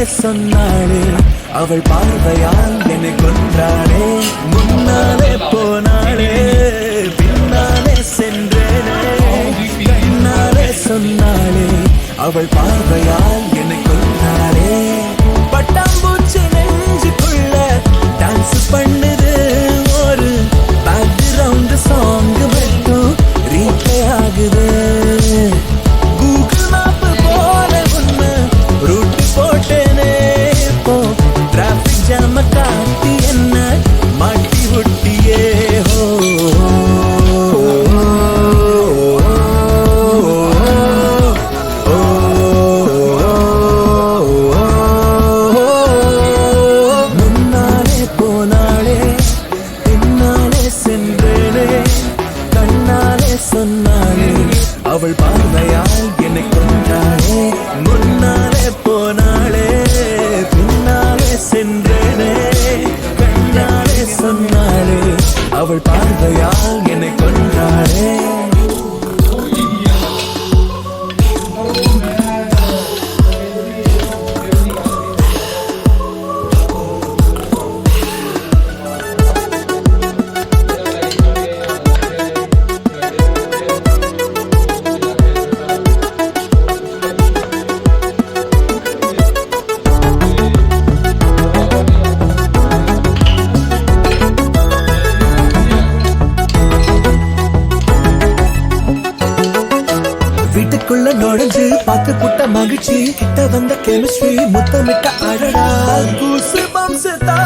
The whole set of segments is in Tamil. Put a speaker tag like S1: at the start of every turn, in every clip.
S1: சொன்னாளே அவள் பார்வையால் என்னை கொன்றாளே. முன்னாலே போனாளே பின்னாலே சென்றேனே. கண்ணாலே சொன்னாளே அவள் பார்வையால் என்னை கொன்றாளே. பட்டாம்பூச்சி நெஞ்சுக்குள்ள டான்ஸ் பண்ணுது. ஒரு பேக்ரவுண்ட் சாங் மட்டும் ரீப்ளே ஆகுது. கூகுள் மேப் போல ஒண்ணு ரூட் போட்டேனே. இப்போ டிராபிக் ஜாம காட்டி என்ன மாட்டி ஒட்டியே. முன்னாலே போனாலே பின்னாலே சென்றேனே. கண்ணாலே சொன்னாலே அவள் பார்வையால் என்னை கொண்டாளே. முன்னாலே போனாளே பின்னாலே சென்றேனே. கண்ணாலே சொன்னாலே அவள் பார்வையால் என்னை கொண்டாளே. வீட்டுக்குள்ள நுழைஞ்சு பார்த்து புட்ட மகிழ்ச்சி. கிட்ட வந்த கெமிஸ்ட்ரி முத்தமிட்ட அழகா. கூசு பம்சதா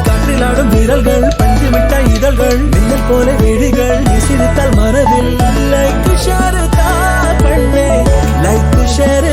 S1: காற்றில் ஆடும் விரல்கள் பஞ்சு விட்ட இதழ்கள். மின்னல் போல விழிகள் விசிறித்தால் மனதில். லைக் ஷேர் தா கண்ணே லைக் ஷேர்